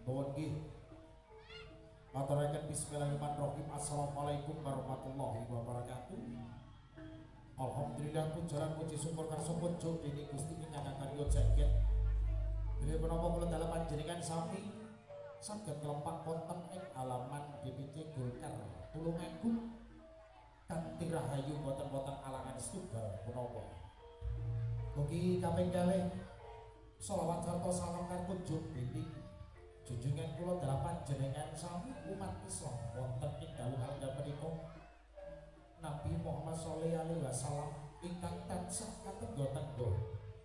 Nuwun nggih. Maturaken bismillahirrahmanirrahim. Assalamualaikum warahmatullahi wabarakatuh. Alhamdulillah pujaran puji syukur karso pujo dene Gusti ingkang karya jagat. Bilih menapa kula dalem panjenengan sami saged kelempak wonten ing halaman DPC Golkar Tulungagung kanthi rahayu boten-boten alangan setunggal punapa. Mugi kaping kalih selawat sarta salam karkunjung dening junjungan kula dalam panjenengan sami umat Islam wonten ing dalu kalenggan menika Nabi Muhammad sallallahu alaihi wasallam ingkang tansah katenggo-tenggo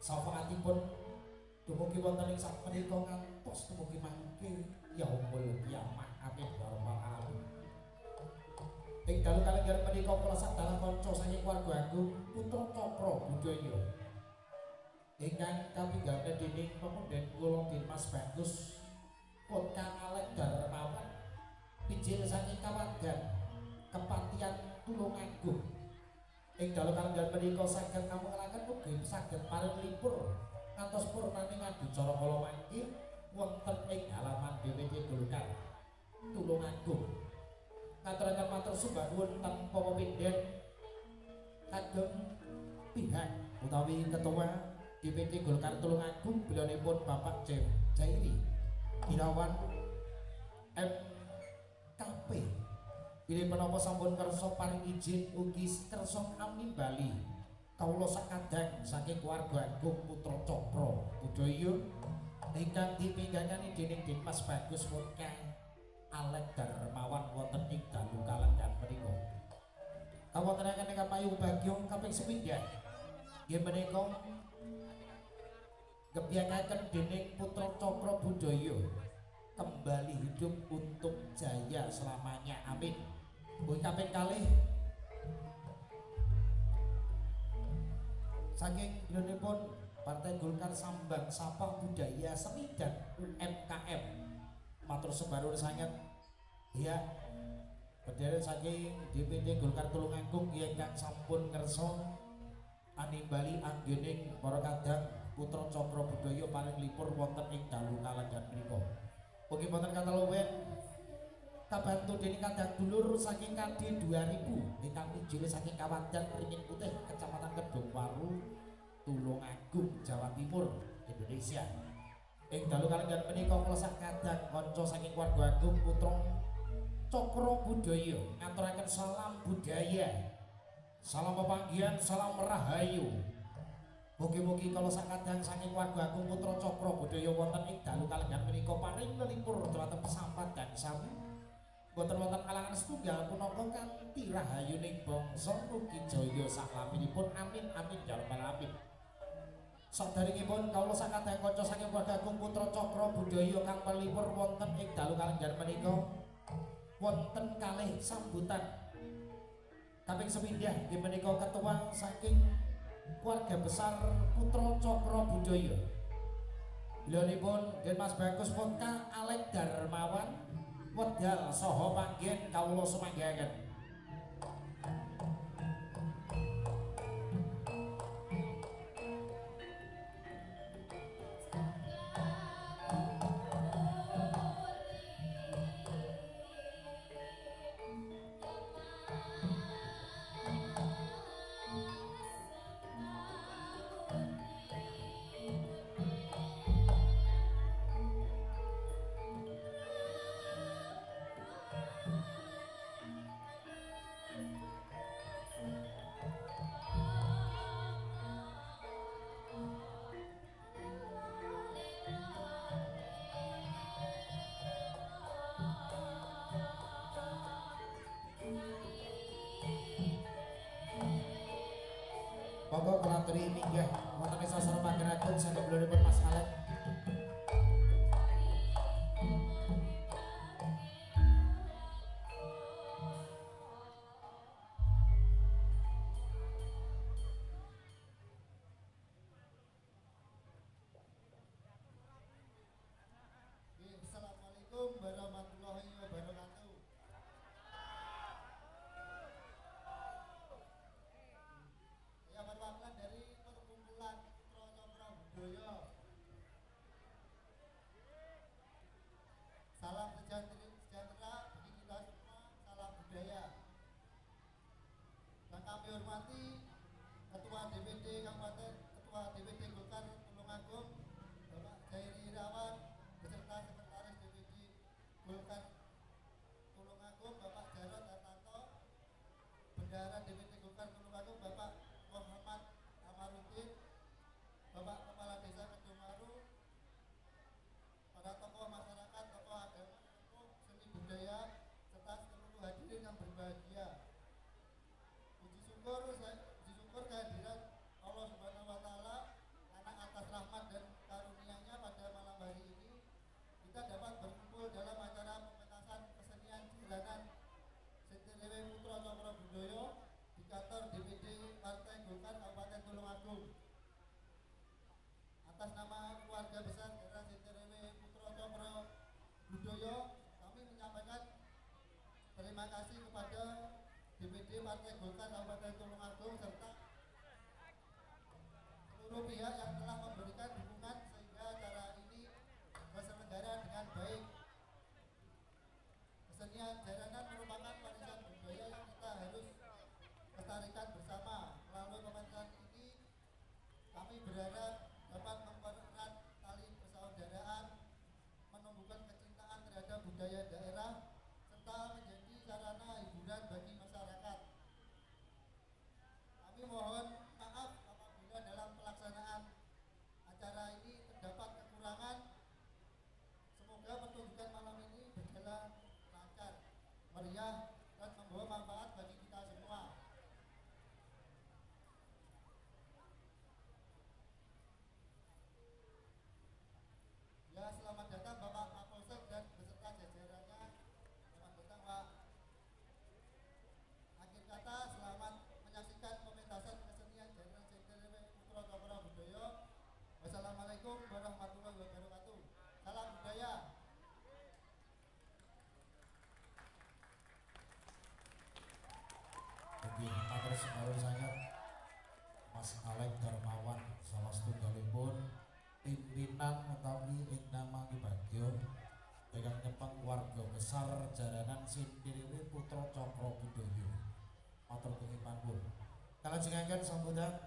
syafaatipun dumugi wonten ing sak menika ngantos dumugi mangke yaumul kiamah amin ya rabbal alamin. Ing dalu kalenggan menika kula sadaya kanca saking keluarga agung putra Cokro Budaya ingkang kapinggalih dening pemunden kula Dimas Bagus Kota Alek Darmawan Pinjil saking Kawagan Kepatian Tulungagung ing dalu kalenggan menika saged kamungkalaken mugi saged paring lipur ngantos purnane ngaducara kala mangke wonten ing halaman DPC Golkar Tulungagung. Ngaturaken matur sembah nuwun tanpa pepindhen kagem pihak utawi ketua DPC Golkar Tulungagung bilihipun Bapak Jairi Irawan MKP. Bilih menapa sampun kersa paring izin ugi kersa namimbali kawula sakadang saking keluarga agung putra Cokro Budaya ingkang dipinggangani dening Dimas Bagus Kota Alek Darmawan wonten ing dalu kalenggan menika. Kawontenaken ingkang payu bagya kaping 9 nggih menika kebiakaken dening putra Cokro Budaya kembali hidup untuk jaya selamanya amin. Mugi kaping kalih saking bilihipun Partai Golkar Sambang Sapa Budaya Seni dan UMKM matur sembah nuwun sanget ya bendera saking DPD Golkar Tulungagung ingkang sampun ngersa animbali anggening para kadang putra Cokro Budaya paling lipur wonten ing dalu kalenggan menika. Mugi wonten kataluwen kabantu dening kadang dulur saking KD 2000 ingkang injil saking Kawadan Ringin Putih Kecamatan Kedungwaru Tulungagung Jawa Timur Indonesia. Ing dalu kalenggan menika kula sakadang kanca saking keluarga agung putra Cokro Budaya ngaturaken salam budaya, salam pepanggihan, salam rahayu. Mugi-mugi kala sakadang saking keluarga agung putra Cokro Budaya wonten ing dalu kalenggan menika paring lelipur dhumateng pesampat dan sami boten wonten alangan setunggal punapa kanthi rahayuning bangsa mugi jaya saklaminipun amin amin ya rabbal alamin. Sadaringipun kawula sakadang kanca saking keluarga agung putra Cokro Budaya kang melipur wonten ing dalu kalenggan menika wonten kalih sambutan kaping 9 nggih menika ketua saking keluarga besar putra Cokro Budaya bilihipun Dimas Bagus Kota Alek Darmawan wedal saha panggen kawula sumanggaken. Monggo kelaturi minggah wonten ing sasana panggenaken saking bilihipun Mas Alek. Assalamualaikum warahmatullahi wabarakatuh. Ya perwakilan dari perkumpulan Putra Cokro Budaya hormati Ketua DPD Kabupaten Ketua DPD Golkar Tulungagung Bapak Jairi Irawan beserta Sekretaris DPD Golkar Tulungagung Bapak Jarod Hartanto, Bendahara DPD Golkar Tulungagung Bapak Muhammad Amarudin, Bapak Kepala Desa Kedumaru, para tokoh masyarakat, tokoh agama, tokoh seni budaya, serta seluruh hadirin yang berbahagia. Puji syukur kehadiran Allah Subhanahu wa taala karena atas rahmat dan karunia-Nya pada malam hari ini kita dapat berkumpul dalam acara pementasan kesenian jalanan Sentirewe Putra Cokro Budoyo di kantor DPD Partai Golkar Kabupaten Tulungagung. Atas nama keluarga besar Daerah Sentirewe Putra Cokro Budoyo, kami menyampaikan terima kasih kepada DPD Partai Golkar Kabupaten Tulungagung serta seluruh pihak yang telah memberikan dukungan sehingga acara ini terselenggara dengan baik. Kesenian jalanan merupakan warisan budaya yang kita harus lestarikan bersama. Melalui pementasan ini kami berharap dapat mempererat tali persaudaraan, menumbuhkan kecintaan terhadap budaya daerah, serta menjadi sarana hiburan bagi masyarakat. Kami mohon maaf apabila dalam pelaksanaan acara ini terdapat kekurangan. Semoga pertunjukan malam ini berjalan lancar, meriah, dan membawa manfaat bagi kita semua. Ya, selamat datang Bapak Kapolsek dan beserta jajarannya. Selamat datang Pak. Akhir kata, selamat menyaksikan pementasan kesenian jalanan Sentirewe Putra Cokro Budoyo. Wassalamualaikum warahmatullahi wabarakatuh. Salam budaya. Bagi matur sembahun sangat Mas Alek Darmawan salah setunggalipun pimpinan utawi ing nama Bagyo ingkang nyepeng warga besar jaranan Sentirewe Putra Cokro Budoyo. Matur kengipun. Kalajengaken sambutan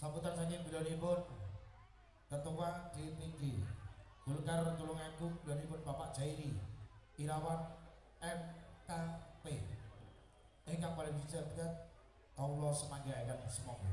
saking bilonipun Ketua DPD Golkar Tulungagung bilonipun Bapak Jairi Irawan MKP. Ingkang paling dijabat kawula semanggaken semoga.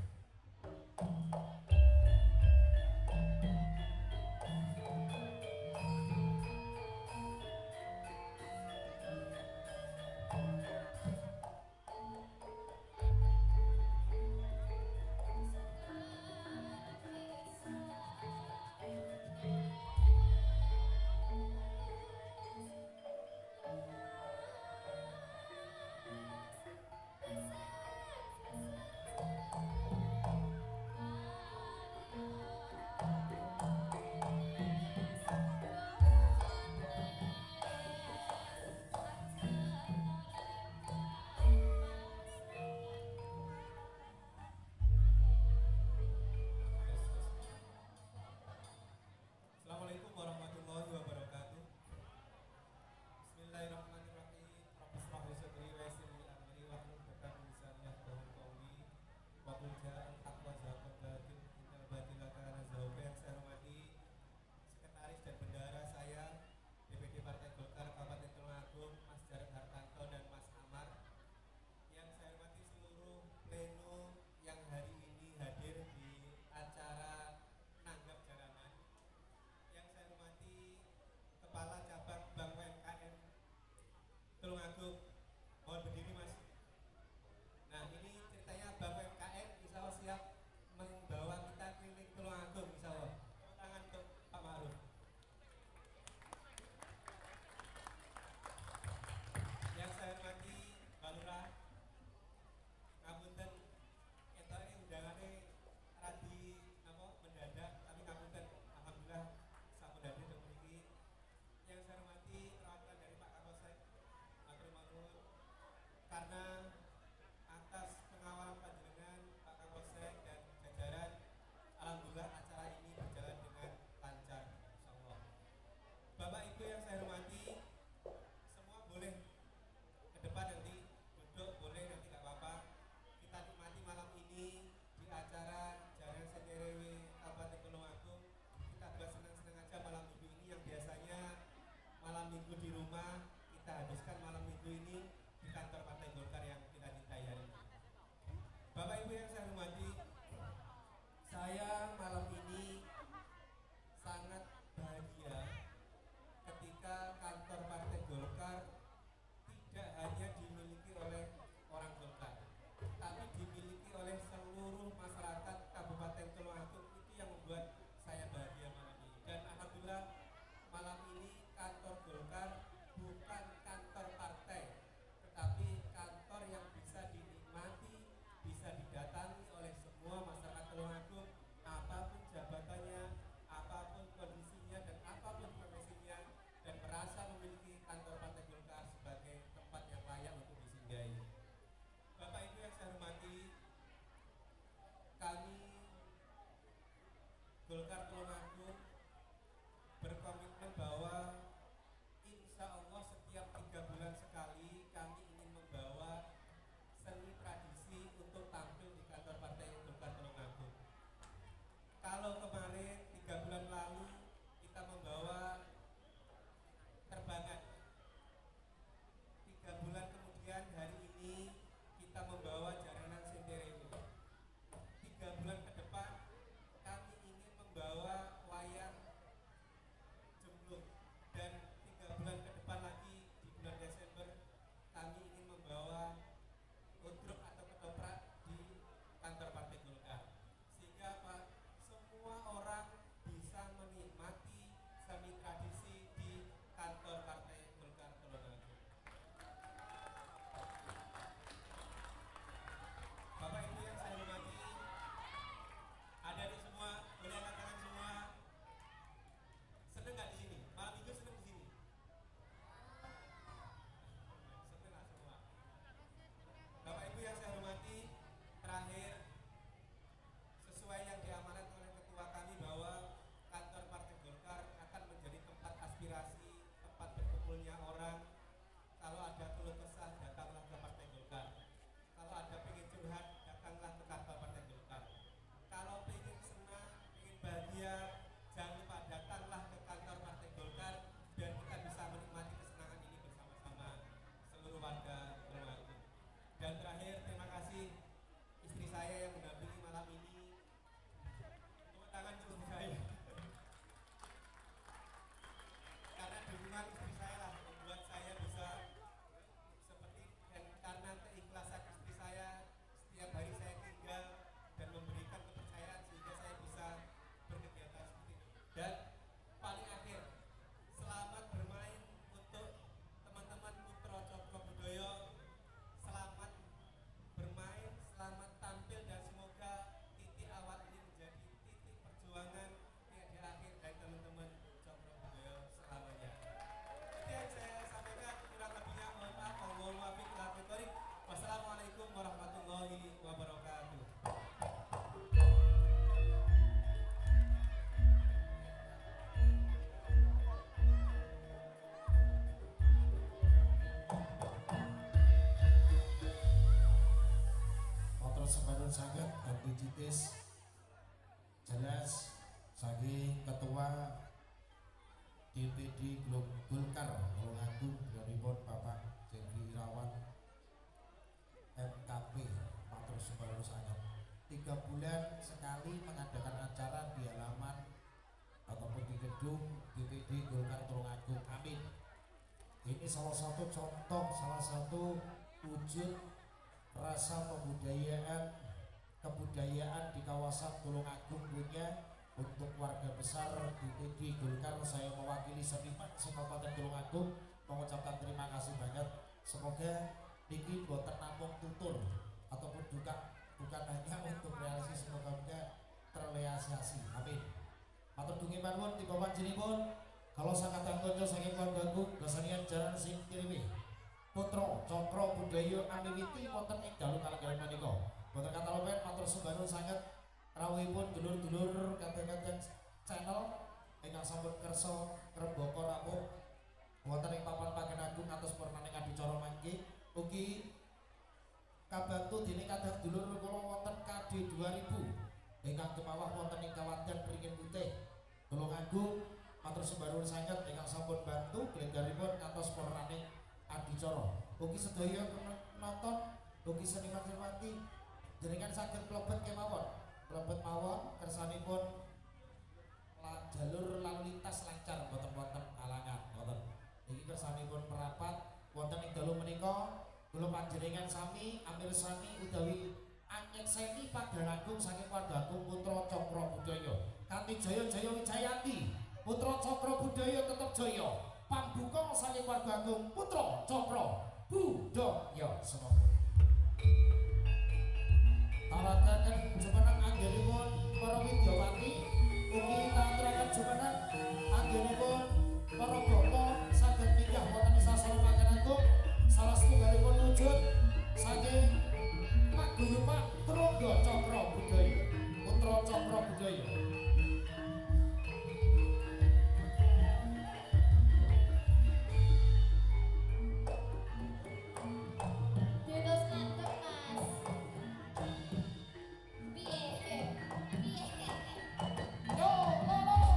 Saya malam ini sangat bahagia ketika kantor Partai Golkar tidak hanya dimiliki oleh orang Golkar, tapi dimiliki oleh seluruh masyarakat Kabupaten Tulungagung. Itu yang membuat saya bahagia malam ini. Dan alhamdulillah malam ini kantor Golkar bukan kantor partai, tetapi kantor yang bisa dinikmati, bisa didatangi oleh semua masyarakat Tulungagung, apapun jabatannya, apapun kondisinya, dan apapun profesinya, dan merasa memiliki kantor Partai Golkar sebagai tempat yang layak untuk disinggahi. Bapak Ibu yang saya hormati, kami Golkar Tulungagung berkomitmen bahwa insya Allah setiap 3 bulan sekali kami ingin membawa seni tradisi untuk tampil di kantor Partai Golkar Tulungagung. Kalau kemarin 3 bulan lalu kita membawa terbangan, 3 bulan kemudian hari ini kita membawa jaranan senderewu. 3 bulan ke depan kami ingin membawa wayang jemblung, dan 3 bulan ke depan lagi di bulan Desember kami ingin membawa udruk atau ketoprak di kantor Partai Golkar, sehingga Pak, semua orang bisa menikmati seni tradisi di kantor Partai Golkar Tulungagung. Bapak Ibu yang saya hormati, adik-adik semua, boleh angkat tangan semua. Seneng nggak di sini? Malam minggu seneng di sini? Seneng nggak semua? Bapak Ibu yang saya hormati, terakhir, sesuai yang diamanatkan oleh ketua kami bahwa kantor Partai Golkar akan menjadi tempat aspirasi, tempat berkumpulnya orang. Kalau ada keluh kesah, datanglah ke Partai Golkar. Kalau ada pengen curhat, datanglah ke kantor Partai Golkar. Kalau pengen senang, pengen bahagia, jangan lupa datanglah ke kantor Partai Golkar, biar kita bisa menikmati kesenangan ini bersama-sama seluruh warga Tulungagung. Dan terakhir, terima kasih istri saya yang mendampingi malam ini. Tepuk tangan untuk istri saya. Karena dukungan istri saya lah membuat saya bisa seperti, dan karena keikhlasan istri saya, setiap hari saya tinggal dan memberikan kepercayaan sehingga saya bisa berkegiatan seperti ini. Dan paling akhir, selamat bermain untuk teman-teman Putra Cokro Budoyo. Selamat bermain, selamat tampil, dan semoga titik awal ini menjadi titik perjuangan di akhir dari teman-teman Cokro Budoyo selamanya. Itu yang saya sampaikan, kurang lebihnya mohon maaf. Wassalamualaikum warahmatullahi wabarakatuh. Motor sembarun sangat ganti citis jelas saking ketua DPD Golkar Tulungagung Brigjen Bapak Jeffrey Irawan MKP. Motor sembarun sangat 3 bulan sekali mengadakan acara di halaman ataupun di gedung DPD Golkar Tulungagung. Amin. Ini salah satu contoh, salah satu wujud rasa kebudayaan di kawasan Tulungagung punya untuk warga besar DPD Golkar. Saya mewakili seniman Kabupaten Tulungagung mengucapkan terima kasih banget. Semoga niki boten namung tutur ataupun juga bukan hanya untuk realisasi, semoga terrealisasi. Amin. Matur dungi panuwun tiba panjenenganipun kalau sangat kanca saking Tulungagung gasanian jaran sing kirimi Putra Cokro Budoyo amiwiti wonten ing dalu kalenggahan menika. Boten kata lopen matur sembahun sanget rawuhipun dulur-dulur kadang-kadang channel ingkang sampun kersa ngrembaka rawuh wonten ing papan Pagen Agung atus purnaning adicara mangke. Ugi kabantu dening kadang dulur kula wonten KD 2000 ingkang kemawah wonten ing Kawadan Beringin Putih Tulungagung. Matur sembahun sanget ingkang sampun bantu gleggaripun ngantos purnaning adicara. Ugi sedaya penonton, ugi seniman-seniman jenengan saged mlebet kemawon Mlebet mawon kersanipun jalur lalu lintas lancar boten-boten halangan boten. Niki kersanipun merapat wonten ing dalu menika kula panjenengan sami Amir Sani utawi anyekseni Padanagung saking Padanagung Putra Cakra Budaya kanthi jaya-jaya wijayanti Putra Cakra Budaya tetep jaya pambuka saking Padanagung Putra Cakra Budaya semoga tarakaken jumeneng anggenipun para widyawati ugi taturaken jumeneng anggenipun para bapak saged minggah wonten ing sasana Padanagung salah setunggalipun wujud saking paguyuban Trungga Cakra Budaya Putra Cakra Budaya. Terus ngantuk mas. Piye? Piye? Yo, loro.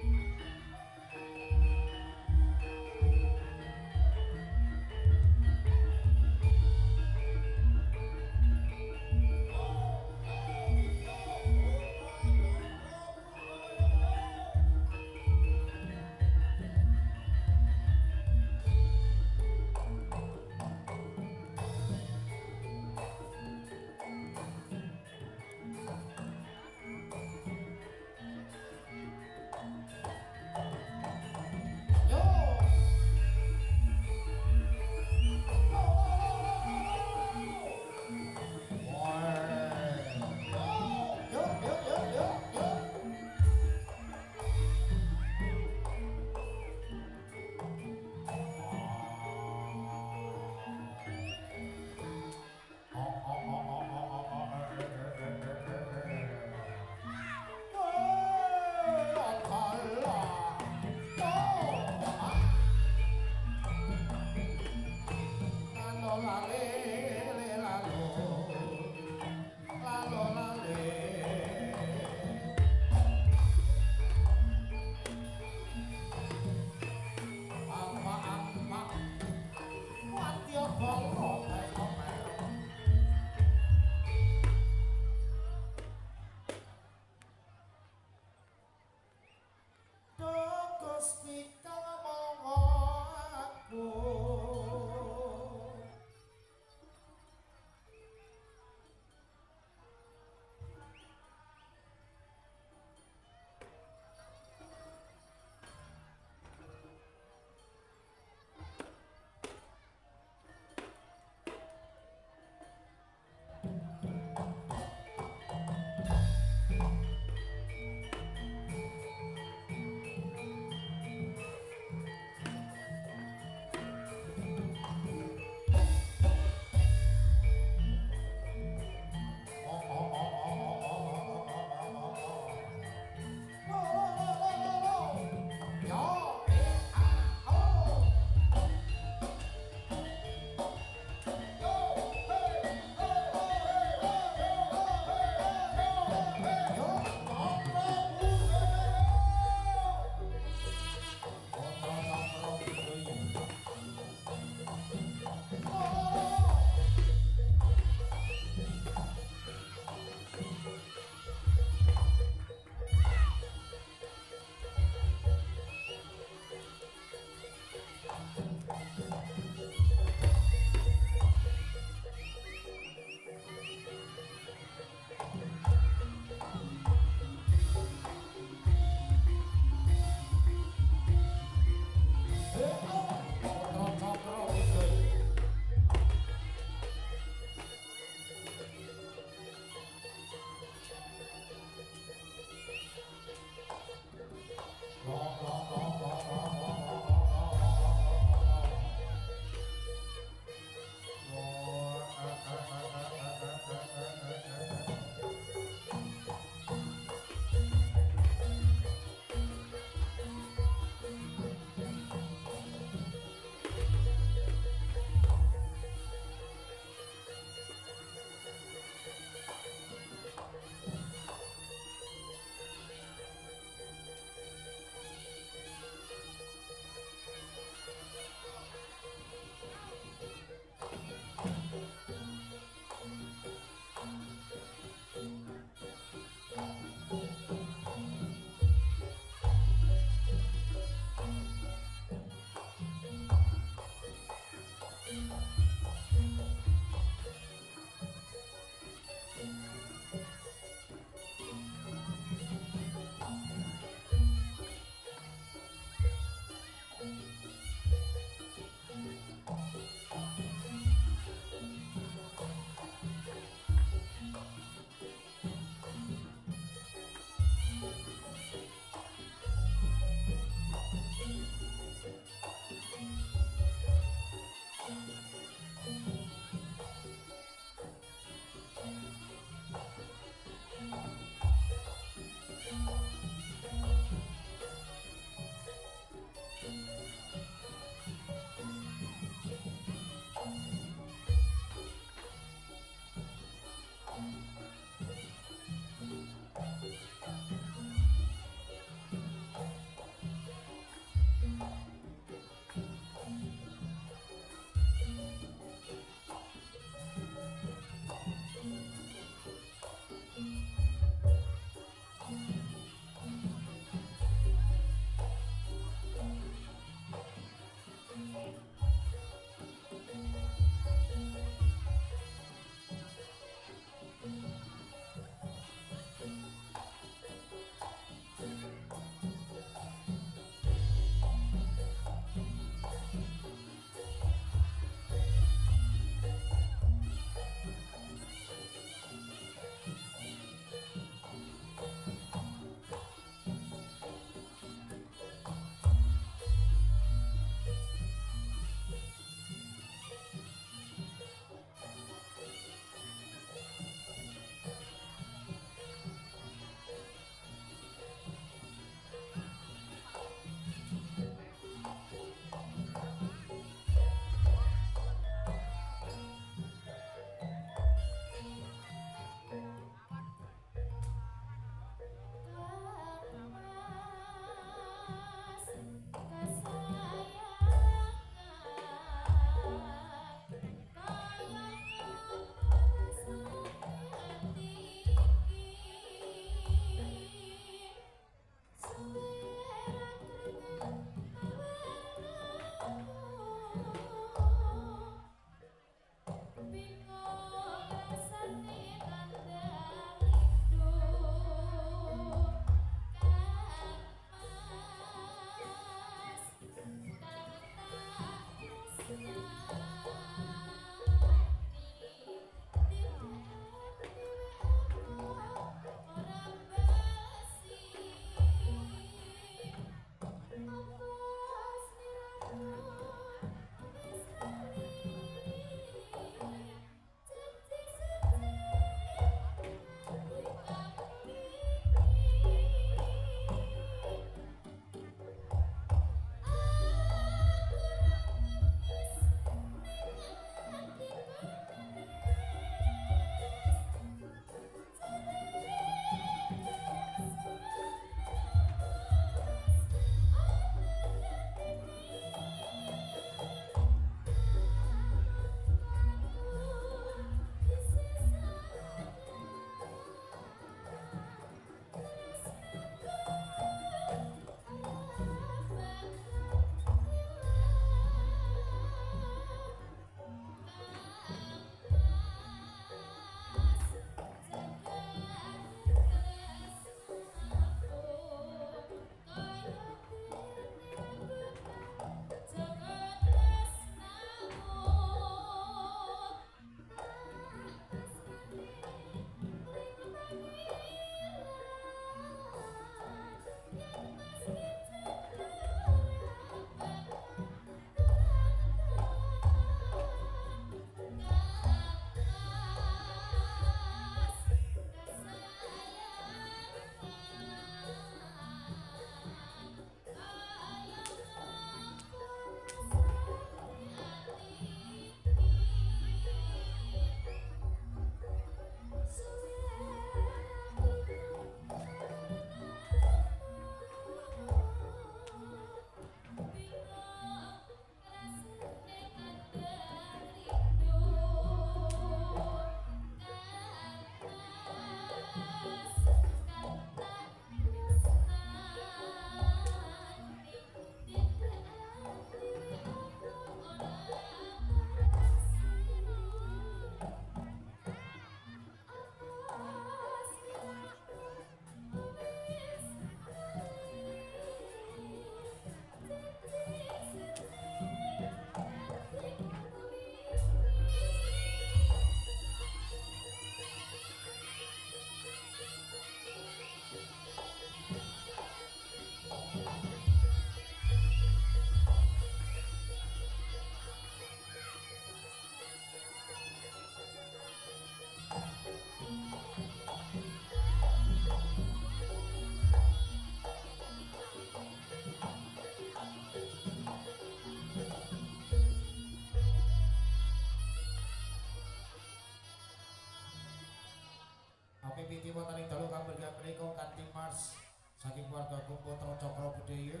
piti wonten ing dalu kabergahan menika kanthi mars saking keluarga Putra Cakra Budaya.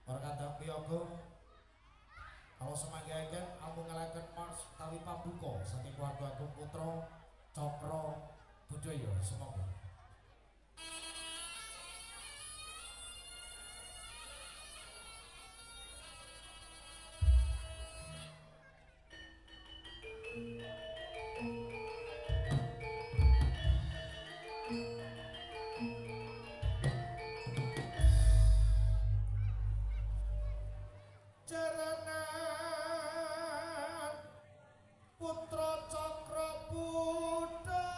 Para kadang piyaga kalau semanggaken amung ngelaken mars utawi pambuka saking keluarga Putra Cakra Budaya. Semoga Jaranan Putra Cakra Budaya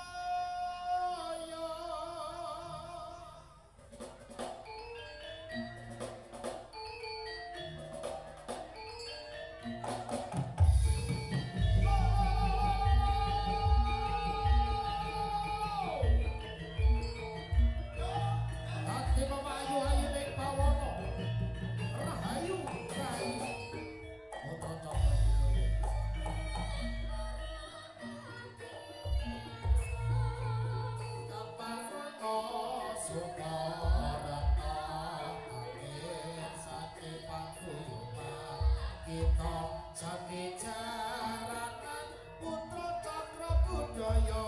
Ati memayu ayu ning bawana Rahayu Rahayu Putra Cakra Budaya Kaparana Sukarata Akhir Sake Paguyuban Kita Sake Jaranan Putra Cakra Budaya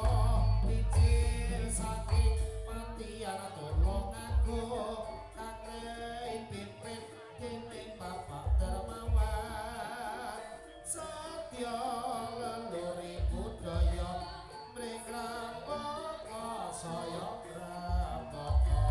Licin Sake Patian Tulungagung Kakek pimpin Dening Bapak Dermawan Satya leluri budaya mring rambaka saya prabaka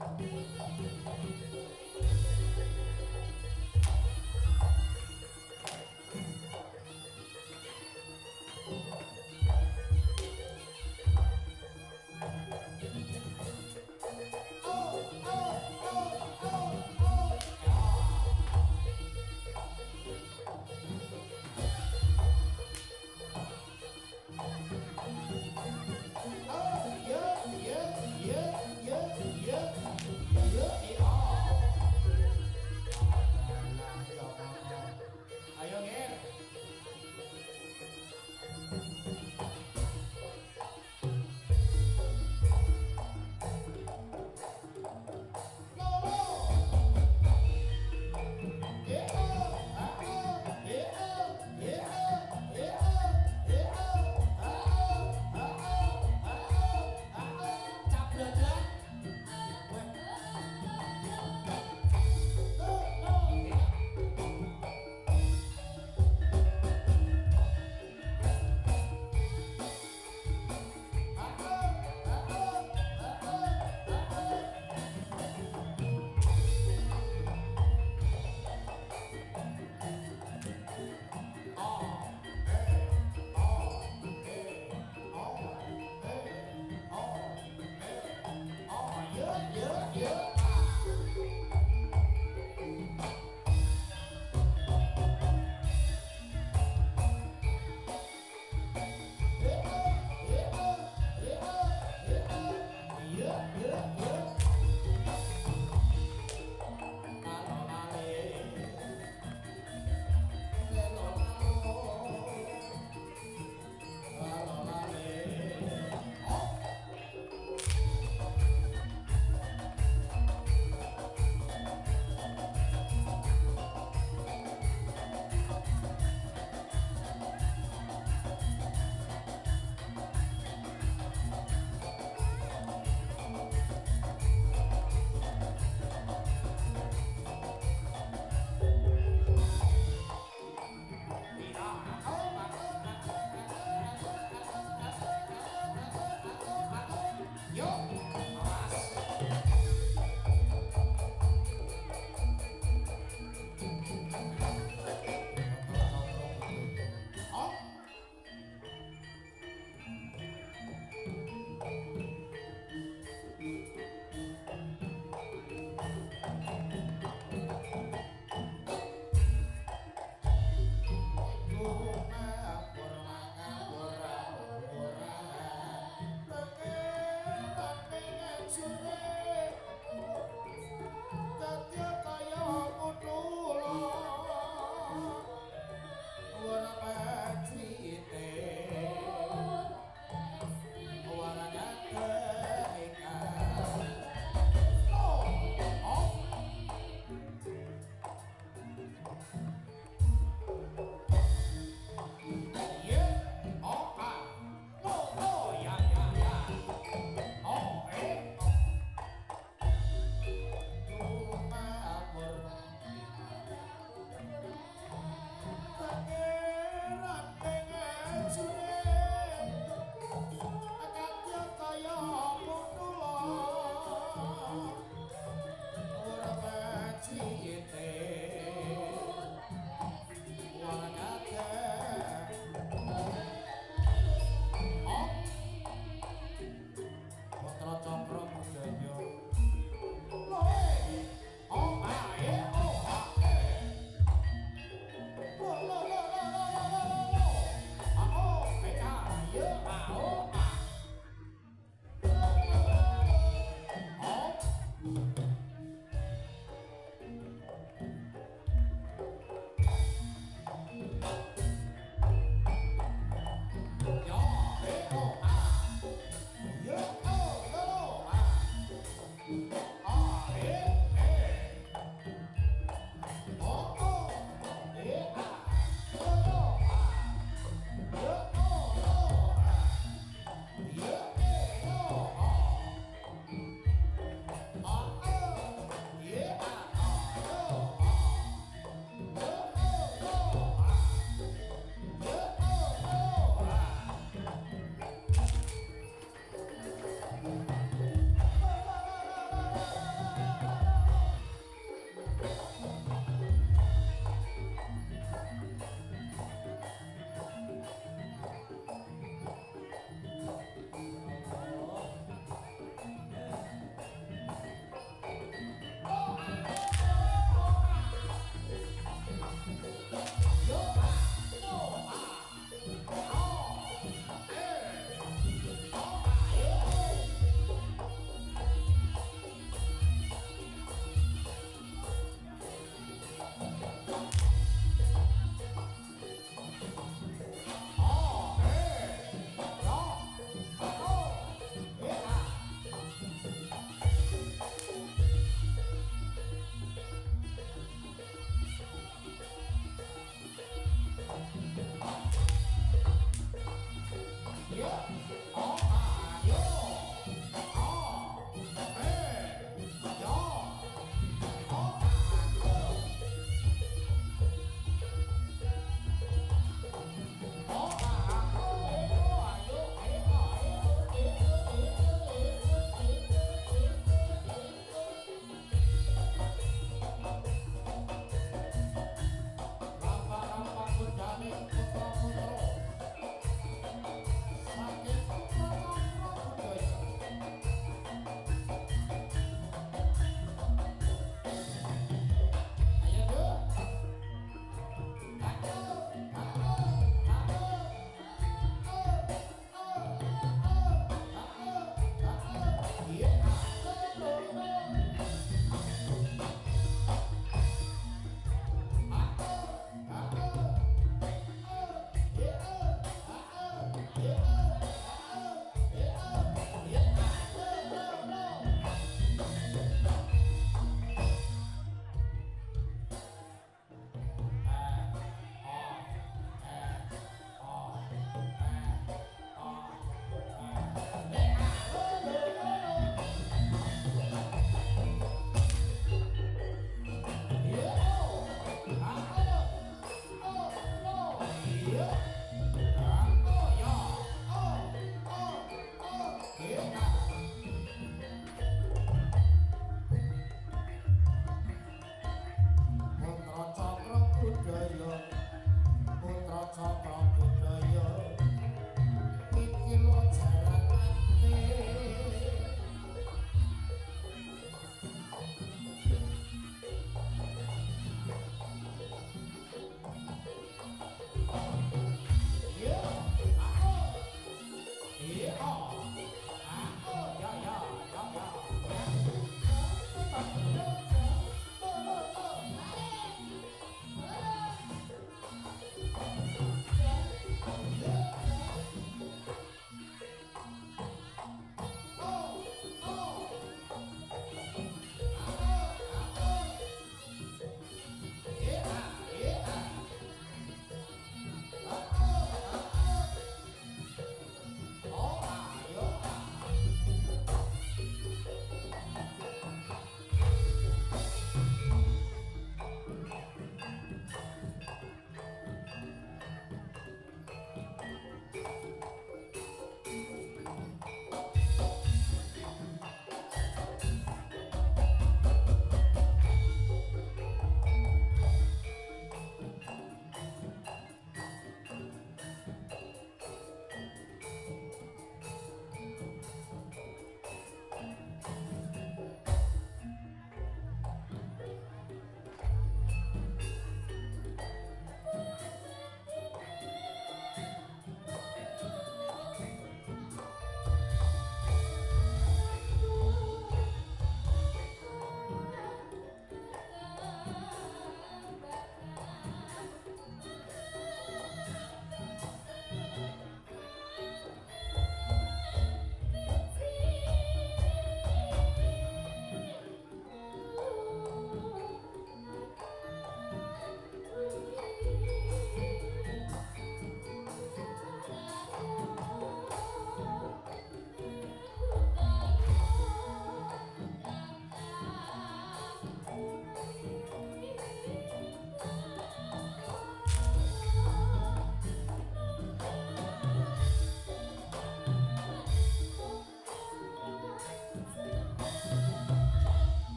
Oh, yeah, yeah, yeah, yeah, yeah.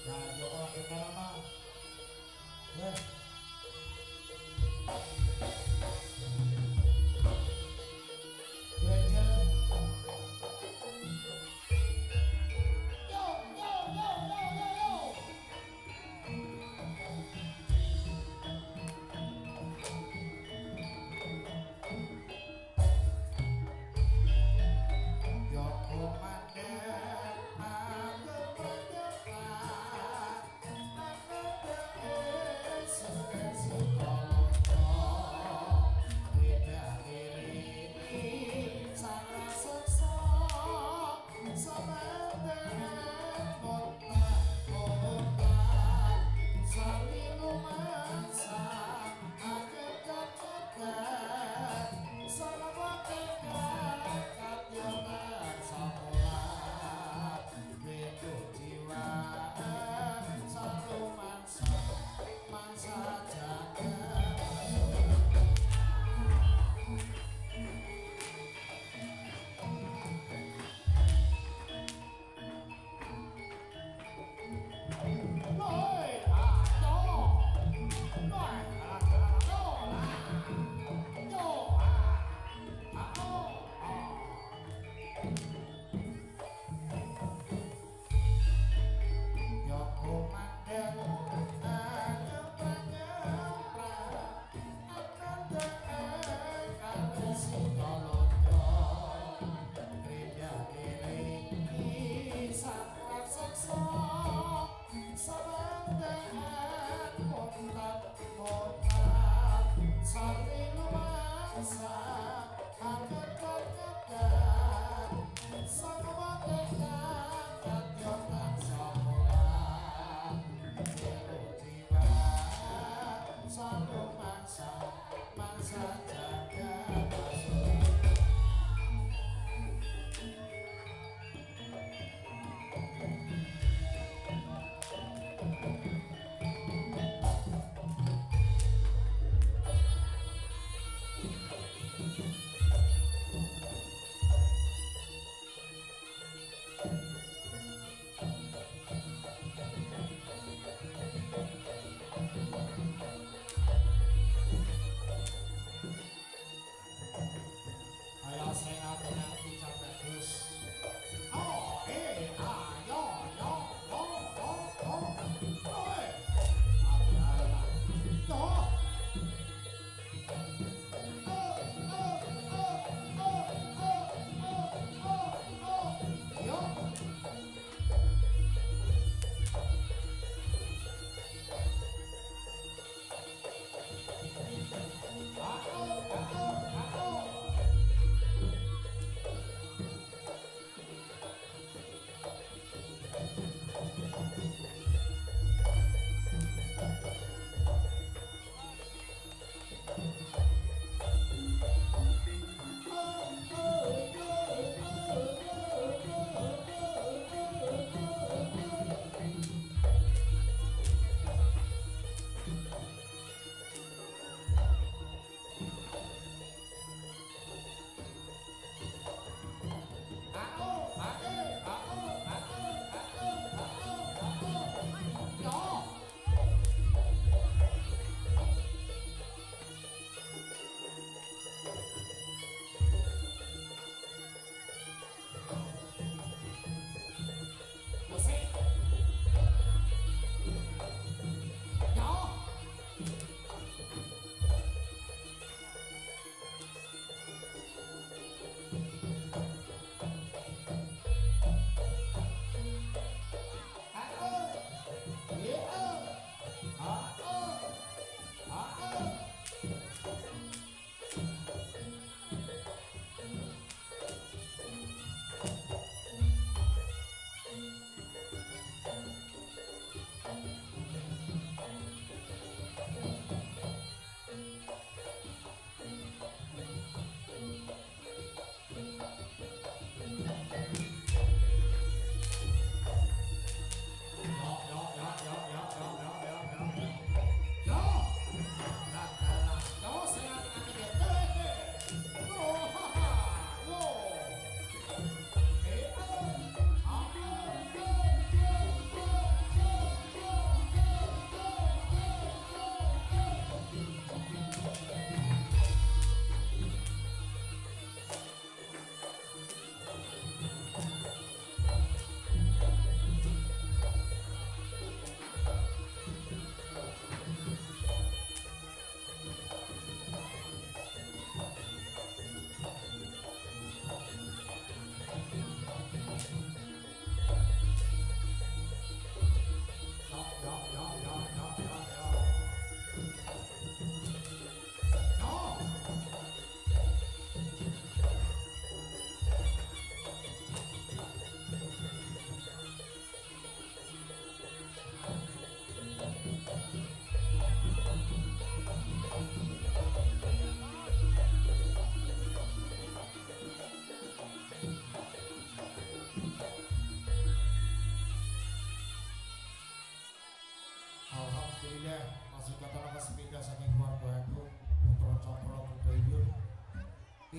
Nah, yo ora kenal mah. Weh.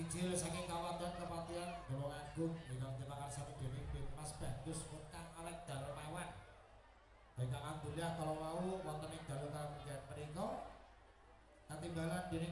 injil saking kawadan kepatian Tulungagung ingkang dipakarsani dening Mas Bagus Kang Alek Darmawan. Ingkang alhamdulillah kalau mau wonten ing dalu kanggen menika katimbalan dening